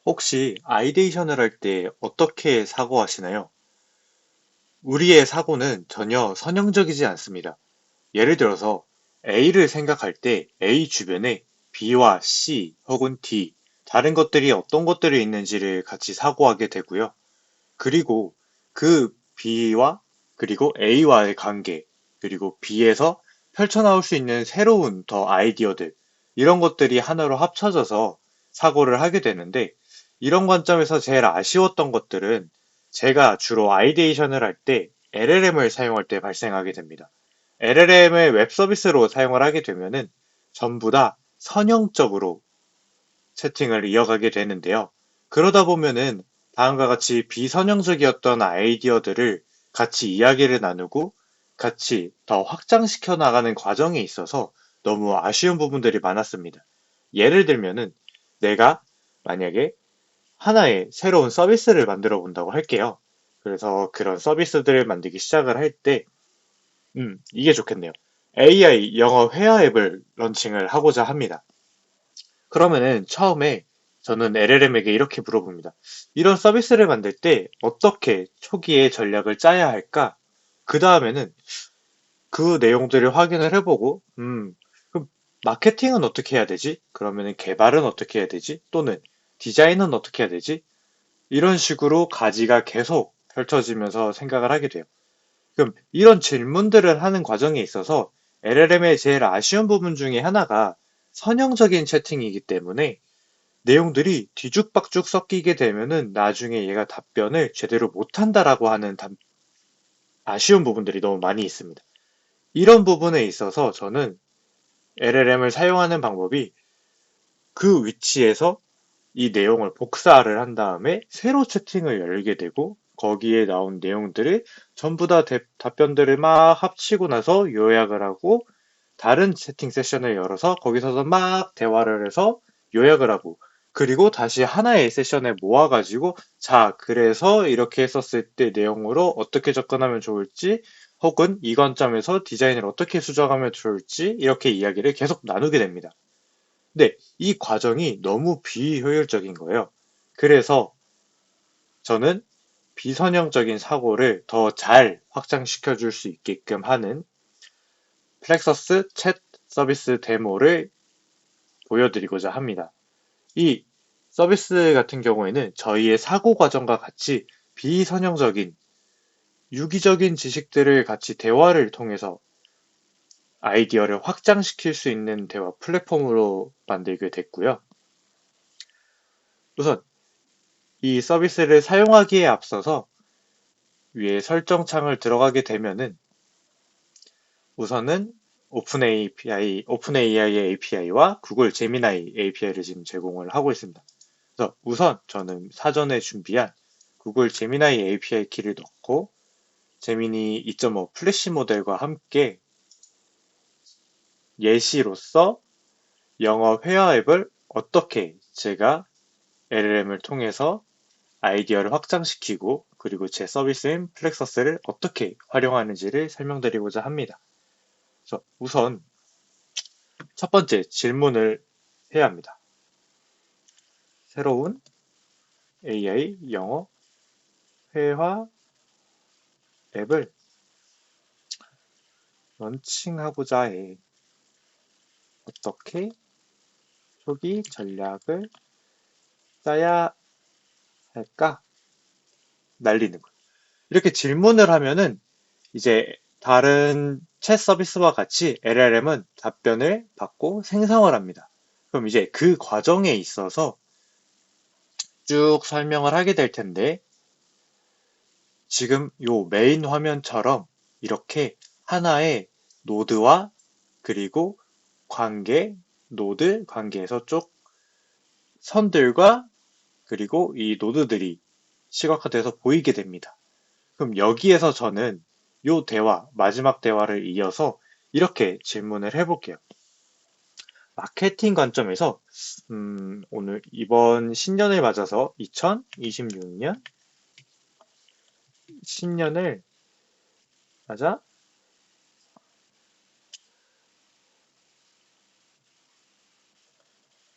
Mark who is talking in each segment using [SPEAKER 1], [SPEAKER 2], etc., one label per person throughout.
[SPEAKER 1] 혹시 아이데이션을 할 때 어떻게 사고하시나요? 우리의 사고는 전혀 선형적이지 않습니다. 예를 들어서 A를 생각할 때 A 주변에 B와 C 혹은 D, 다른 것들이 어떤 것들이 있는지를 같이 사고하게 되고요. 그리고 그 B와 그리고 A와의 관계, 그리고 B에서 펼쳐나올 수 있는 새로운 더 아이디어들, 이런 것들이 하나로 합쳐져서 사고를 하게 되는데, 이런 관점에서 제일 아쉬웠던 것들은 제가 주로 아이데이션을 할 때 LLM을 사용할 때 발생하게 됩니다. LLM을 웹 서비스로 사용을 하게 되면은 전부 다 선형적으로 채팅을 이어가게 되는데요. 그러다 보면은 다음과 같이 비선형적이었던 아이디어들을 같이 이야기를 나누고 같이 더 확장시켜 나가는 과정에 있어서 너무 아쉬운 부분들이 많았습니다. 예를 들면은 내가 만약에 하나의 새로운 서비스를 만들어 본다고 할게요. 그래서 그런 서비스들을 만들기 시작을 할 때, 이게 좋겠네요. AI 영어 회화 앱을 런칭을 하고자 합니다. 그러면은 처음에 저는 LLM에게 이렇게 물어봅니다. 이런 서비스를 만들 때 어떻게 초기에 전략을 짜야 할까? 그 다음에는 그 내용들을 확인을 해보고, 그럼 마케팅은 어떻게 해야 되지? 그러면은 개발은 어떻게 해야 되지? 또는 디자인은 어떻게 해야 되지? 이런 식으로 가지가 계속 펼쳐지면서 생각을 하게 돼요. 그럼 이런 질문들을 하는 과정에 있어서 LLM의 제일 아쉬운 부분 중에 하나가 선형적인 채팅이기 때문에 내용들이 뒤죽박죽 섞이게 되면은 나중에 얘가 답변을 제대로 못한다라고 하는 아쉬운 부분들이 너무 많이 있습니다. 이런 부분에 있어서 저는 LLM을 사용하는 방법이 그 위치에서 이 내용을 복사를 한 다음에 새로 채팅을 열게 되고 거기에 나온 내용들을 전부 다 답변들을 막 합치고 나서 요약을 하고 다른 채팅 세션을 열어서 거기서도 막 대화를 해서 요약을 하고 그리고 다시 하나의 세션에 모아가지고 자, 그래서 이렇게 했었을 때 내용으로 어떻게 접근하면 좋을지 혹은 이 관점에서 디자인을 어떻게 수정하면 좋을지 이렇게 이야기를 계속 나누게 됩니다. 근데 이 과정이 너무 비효율적인 거예요. 그래서 저는 비선형적인 사고를 더 잘 확장시켜 줄 수 있게끔 하는 플렉서스 챗 서비스 데모를 보여드리고자 합니다. 이 서비스 같은 경우에는 저희의 사고 과정과 같이 비선형적인 유기적인 지식들을 같이 대화를 통해서 아이디어를 확장시킬 수 있는 대화 플랫폼으로 만들게 됐고요. 우선 이 서비스를 사용하기에 앞서서 위에 설정창을 들어가게 되면은 우선은 오픈 AI의 API와 구글 제미나이 API를 지금 제공을 하고 있습니다. 그래서 우선 저는 사전에 준비한 구글 제미나이 API 키를 넣고 제미니 2.5 플래시 모델과 함께 예시로서 영어 회화 앱을 어떻게 제가 LLM을 통해서 아이디어를 확장시키고 그리고 제 서비스인 플렉서스를 어떻게 활용하는지를 설명드리고자 합니다. 그래서 우선 첫 번째 질문을 해야 합니다. 새로운 AI 영어 회화 앱을 런칭하고자 해. 어떻게 초기 전략을 짜야 할까? 날리는 거예요. 이렇게 질문을 하면은 이제 다른 챗 서비스와 같이 LLM은 답변을 받고 생성을 합니다. 그럼 이제 그 과정에 있어서 쭉 설명을 하게 될 텐데 지금 요 메인 화면처럼 이렇게 하나의 노드와 그리고 관계, 노드, 관계에서 쭉 선들과 그리고 이 노드들이 시각화돼서 보이게 됩니다. 그럼 여기에서 저는 요 대화, 마지막 대화를 이어서 이렇게 질문을 해볼게요. 마케팅 관점에서 오늘 이번 신년을 맞아서 2026년 신년을 맞아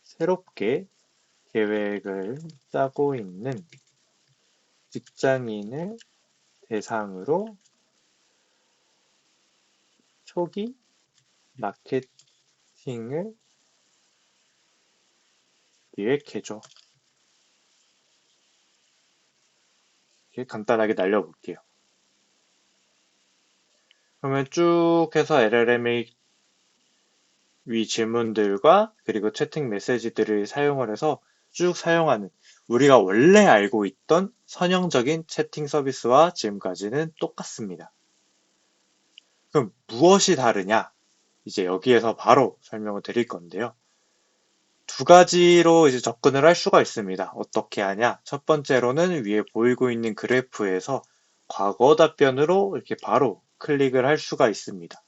[SPEAKER 1] 새롭게 계획을 짜고 있는 직장인을 대상으로 초기 마케팅을 기획해줘. 이렇게 간단하게 날려볼게요. 그러면 쭉 해서 LLM의 위 질문들과 그리고 채팅 메시지들을 사용을 해서 쭉 사용하는 우리가 원래 알고 있던 선형적인 채팅 서비스와 지금까지는 똑같습니다. 그럼 무엇이 다르냐? 이제 여기에서 바로 설명을 드릴 건데요. 두 가지로 이제 접근을 할 수가 있습니다. 어떻게 하냐? 첫 번째로는 위에 보이고 있는 그래프에서 과거 답변으로 이렇게 바로 클릭을 할 수가 있습니다.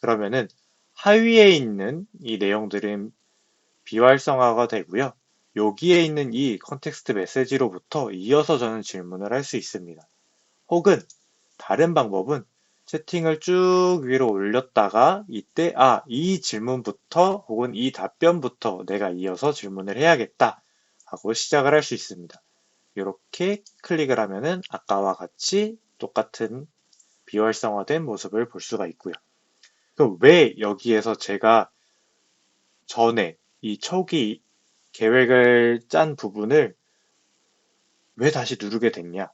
[SPEAKER 1] 그러면은 하위에 있는 이 내용들은 비활성화가 되고요. 여기에 있는 이 컨텍스트 메시지로부터 이어서 저는 질문을 할 수 있습니다. 혹은 다른 방법은 채팅을 쭉 위로 올렸다가 이때 이 질문부터 혹은 이 답변부터 내가 이어서 질문을 해야겠다 하고 시작을 할 수 있습니다. 이렇게 클릭을 하면은 아까와 같이 똑같은 비활성화된 모습을 볼 수가 있고요. 그럼 왜 여기에서 제가 전에 이 초기 계획을 짠 부분을 왜 다시 누르게 됐냐?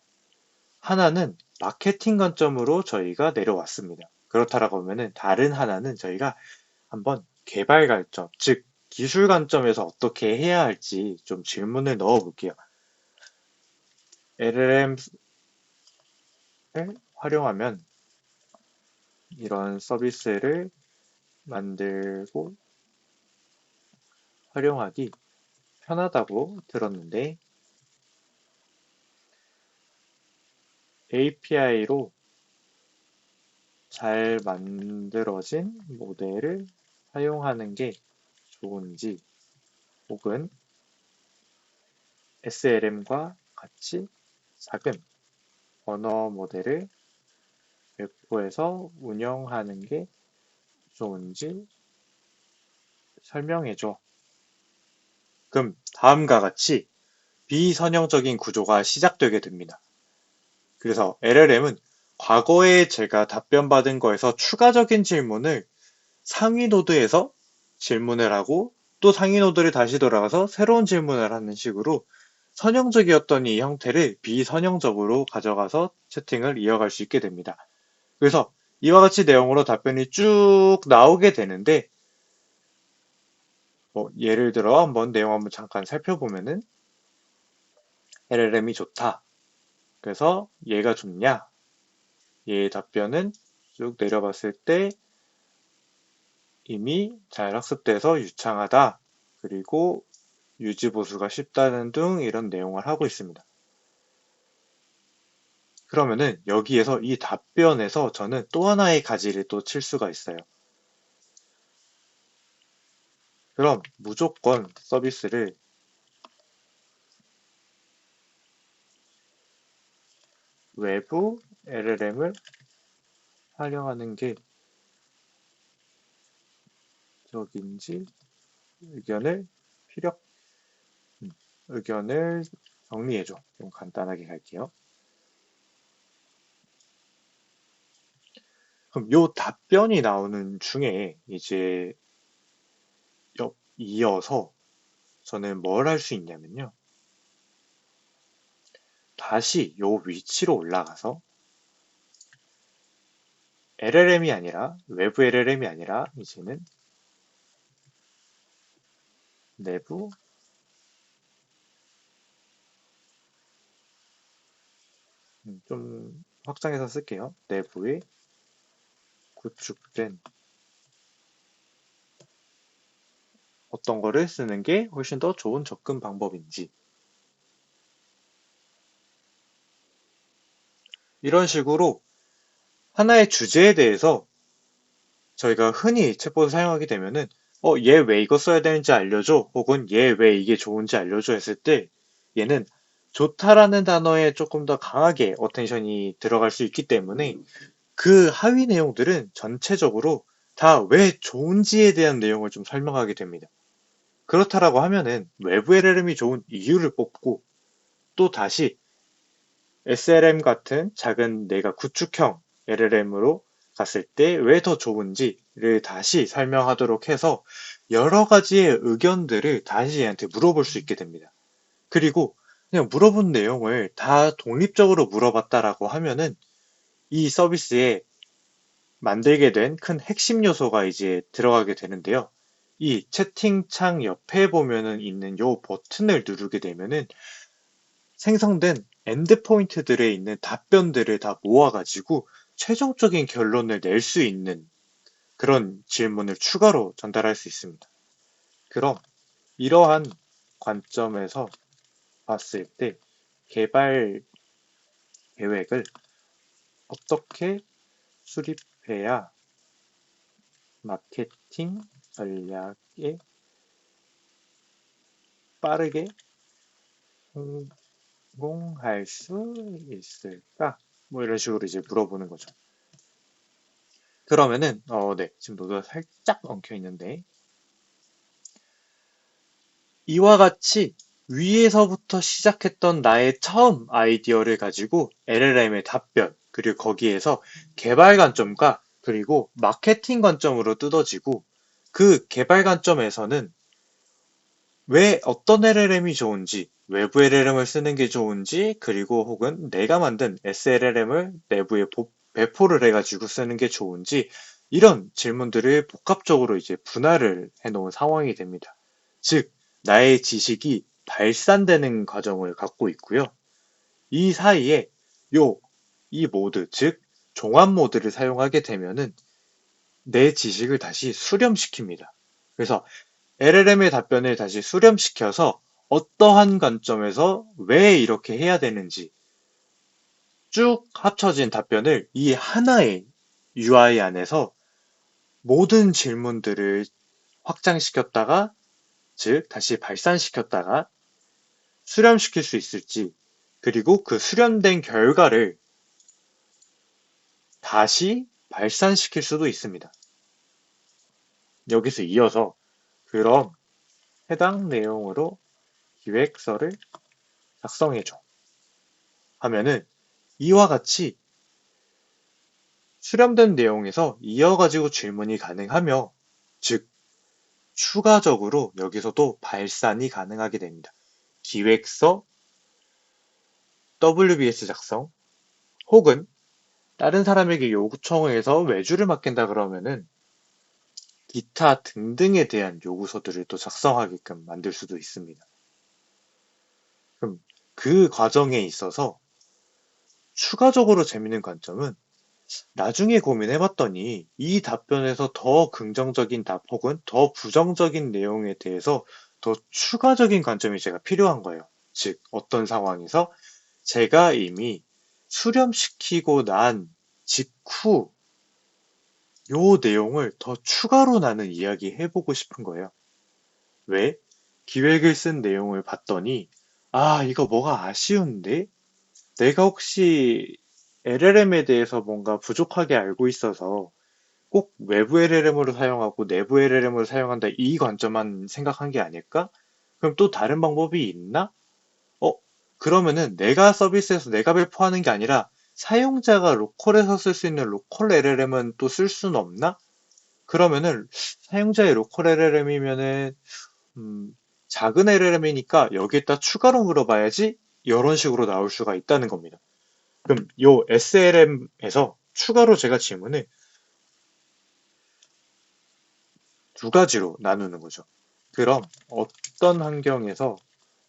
[SPEAKER 1] 하나는 마케팅 관점으로 저희가 내려왔습니다. 그렇다라고 하면은 다른 하나는 저희가 한번 개발 관점, 즉 기술 관점에서 어떻게 해야 할지 좀 질문을 넣어 볼게요. LLM을 활용하면 이런 서비스를 만들고 활용하기 편하다고 들었는데 API로 잘 만들어진 모델을 사용하는 게 좋은지 혹은 SLM과 같이 작은 언어 모델을 배포해서 운영하는 게 좋은지 설명해줘. 그럼 다음과 같이 비선형적인 구조가 시작되게 됩니다. 그래서 LLM은 과거에 제가 답변받은 거에서 추가적인 질문을 상위 노드에서 질문을 하고 또 상위 노드를 다시 돌아가서 새로운 질문을 하는 식으로 선형적이었던 이 형태를 비선형적으로 가져가서 채팅을 이어갈 수 있게 됩니다. 그래서 이와 같이 내용으로 답변이 쭉 나오게 되는데 예를 들어 한번 내용 한번 잠깐 살펴보면은 LLM이 좋다. 그래서 얘가 좋냐? 얘의 답변은 쭉 내려봤을 때 이미 잘 학습돼서 유창하다. 그리고 유지 보수가 쉽다는 등 이런 내용을 하고 있습니다. 그러면은 여기에서 이 답변에서 저는 또 하나의 가지를 또 칠 수가 있어요. 그럼 무조건 서비스를 외부 LLM을 활용하는 게 적인지 의견을 피력, 의견을 정리해줘. 좀 간단하게 갈게요. 그럼 요 답변이 나오는 중에 이제 이어서 저는 뭘 할 수 있냐면요. 다시 요 위치로 올라가서 LLM이 아니라 외부 LLM이 아니라 이제는 내부 좀 확장해서 쓸게요. 내부에 구축된 어떤 거를 쓰는 게 훨씬 더 좋은 접근 방법인지 이런 식으로 하나의 주제에 대해서 저희가 흔히 챗봇을 사용하게 되면은 얘 왜 이거 써야 되는지 알려줘 혹은 얘 왜 이게 좋은지 알려줘 했을 때 얘는 좋다라는 단어에 조금 더 강하게 어텐션이 들어갈 수 있기 때문에 그 하위 내용들은 전체적으로 다 왜 좋은지에 대한 내용을 좀 설명하게 됩니다. 그렇다라고 하면은 외부 LLM이 좋은 이유를 뽑고 또 다시 SLM 같은 작은 내가 구축형 LLM으로 갔을 때 왜 더 좋은지를 다시 설명하도록 해서 여러 가지의 의견들을 다시 얘한테 물어볼 수 있게 됩니다. 그리고 그냥 물어본 내용을 다 독립적으로 물어봤다라고 하면은 이 서비스에 만들게 된 큰 핵심 요소가 이제 들어가게 되는데요. 이 채팅창 옆에 보면은 있는 요 버튼을 누르게 되면은 생성된 엔드포인트들에 있는 답변들을 다 모아가지고 최종적인 결론을 낼 수 있는 그런 질문을 추가로 전달할 수 있습니다. 그럼 이러한 관점에서 봤을 때 개발 계획을 어떻게 수립해야 마케팅 전략에 빠르게 성공할 수 있을까? 뭐 이런 식으로 이제 물어보는 거죠. 그러면은 네, 지금 노드가 살짝 엉켜 있는데 이와 같이 위에서부터 시작했던 나의 처음 아이디어를 가지고 LLM의 답변, 그리고 거기에서 개발 관점과 그리고 마케팅 관점으로 뜯어지고 그 개발 관점에서는 왜 어떤 LLM이 좋은지, 외부 LLM을 쓰는 게 좋은지, 그리고 혹은 내가 만든 SLLM을 내부에 배포를 해가지고 쓰는 게 좋은지, 이런 질문들을 복합적으로 이제 분할을 해놓은 상황이 됩니다. 즉, 나의 지식이 발산되는 과정을 갖고 있고요. 이 사이에 이 모드, 즉, 종합 모드를 사용하게 되면은 내 지식을 다시 수렴시킵니다. 그래서 LLM의 답변을 다시 수렴시켜서 어떠한 관점에서 왜 이렇게 해야 되는지 쭉 합쳐진 답변을 이 하나의 UI 안에서 모든 질문들을 확장시켰다가, 즉, 다시 발산시켰다가 수렴시킬 수 있을지, 그리고 그 수렴된 결과를 다시 발산시킬 수도 있습니다. 여기서 이어서 그럼 해당 내용으로 기획서를 작성해줘 하면은 이와 같이 수렴된 내용에서 이어가지고 질문이 가능하며, 즉, 추가적으로 여기서도 발산이 가능하게 됩니다. 기획서, WBS 작성, 혹은 다른 사람에게 요구청을 해서 외주를 맡긴다 그러면은 기타 등등에 대한 요구서들을 또 작성하게끔 만들 수도 있습니다. 그럼 그 과정에 있어서 추가적으로 재밌는 관점은 나중에 고민해봤더니 이 답변에서 더 긍정적인 답 혹은 더 부정적인 내용에 대해서 더 추가적인 관점이 제가 필요한 거예요. 즉, 어떤 상황에서 제가 이미 수렴시키고 난 직후 요 내용을 더 추가로 나는 이야기 해보고 싶은 거예요. 왜? 기획을 쓴 내용을 봤더니, 아, 이거 뭐가 아쉬운데? 내가 혹시 LLM에 대해서 뭔가 부족하게 알고 있어서 꼭 외부 LLM으로 사용하고 내부 LLM으로 사용한다 이 관점만 생각한 게 아닐까? 그럼 또 다른 방법이 있나? 어, 그러면은 내가 서비스에서 내가 배포하는 게 아니라 사용자가 로컬에서 쓸 수 있는 로컬 LLM은 또 쓸 수는 없나? 그러면은 사용자의 로컬 LLM이면은 작은 LLM이니까 여기에다 추가로 물어봐야지 이런 식으로 나올 수가 있다는 겁니다. 그럼 요 SLM에서 추가로 제가 질문을 두 가지로 나누는 거죠. 그럼 어떤 환경에서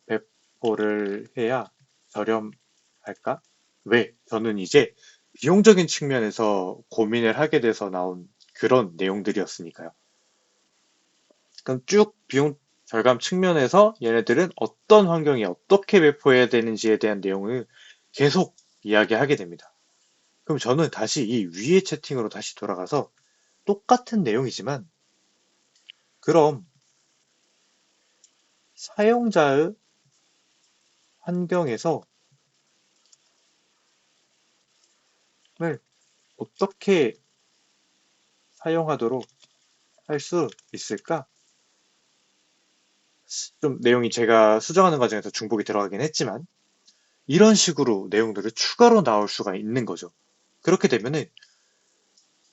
[SPEAKER 1] 배포를 해야 저렴할까? 왜? 저는 이제 비용적인 측면에서 고민을 하게 돼서 나온 그런 내용들이었으니까요. 그럼 쭉 비용 절감 측면에서 얘네들은 어떤 환경에 어떻게 배포해야 되는지에 대한 내용을 계속 이야기하게 됩니다. 그럼 저는 다시 이 위의 채팅으로 다시 돌아가서 똑같은 내용이지만 그럼 사용자의 환경에서 을 어떻게 사용하도록 할 수 있을까? 좀 내용이 제가 수정하는 과정에서 중복이 들어가긴 했지만 이런 식으로 내용들을 추가로 나올 수가 있는 거죠. 그렇게 되면은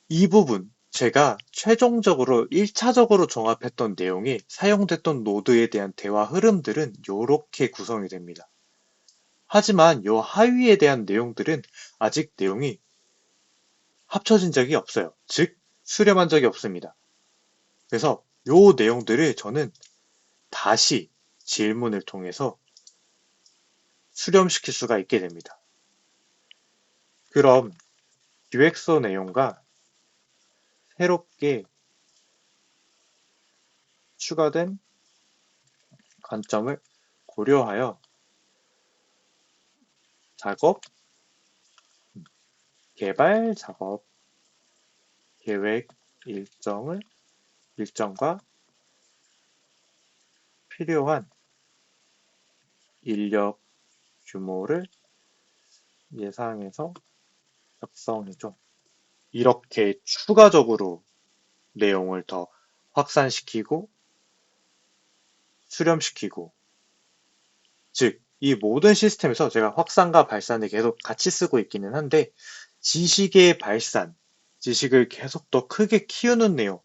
[SPEAKER 1] 이 부분 제가 최종적으로 1차적으로 종합했던 내용이 사용됐던 노드에 대한 대화 흐름들은 이렇게 구성이 됩니다. 하지만 요 하위에 대한 내용들은 아직 내용이 합쳐진 적이 없어요. 즉, 수렴한 적이 없습니다. 그래서 요 내용들을 저는 다시 질문을 통해서 수렴시킬 수가 있게 됩니다. 그럼 기획서 내용과 새롭게 추가된 관점을 고려하여 작업, 개발 작업 계획 일정과 필요한 인력 규모를 예상해서 작성해줘. 이렇게 추가적으로 내용을 더 확산시키고 수렴시키고, 즉, 이 모든 시스템에서 제가 확산과 발산을 계속 같이 쓰고 있기는 한데, 지식의 발산, 지식을 계속 더 크게 키우는 내용,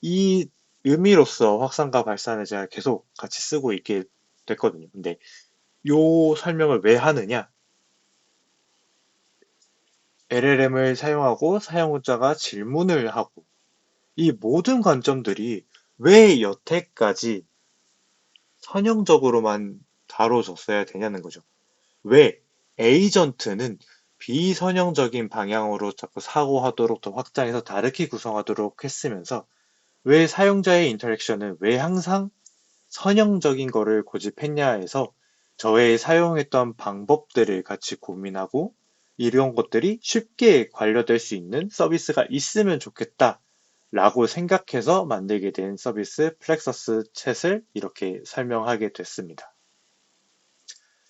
[SPEAKER 1] 이 의미로서 확산과 발산을 제가 계속 같이 쓰고 있게 됐거든요. 근데 요 설명을 왜 하느냐? LLM을 사용하고 사용자가 질문을 하고, 이 모든 관점들이 왜 여태까지 선형적으로만 다뤄졌어야 되냐는 거죠. 왜 에이전트는 비선형적인 방향으로 자꾸 사고하도록 더 확장해서 다르게 구성하도록 했으면서 왜 사용자의 인터랙션은 왜 항상 선형적인 거를 고집했냐 해서 저의 사용했던 방법들을 같이 고민하고 이런 것들이 쉽게 관련될 수 있는 서비스가 있으면 좋겠다 라고 생각해서 만들게 된 서비스 플렉서스 챗을 이렇게 설명하게 됐습니다.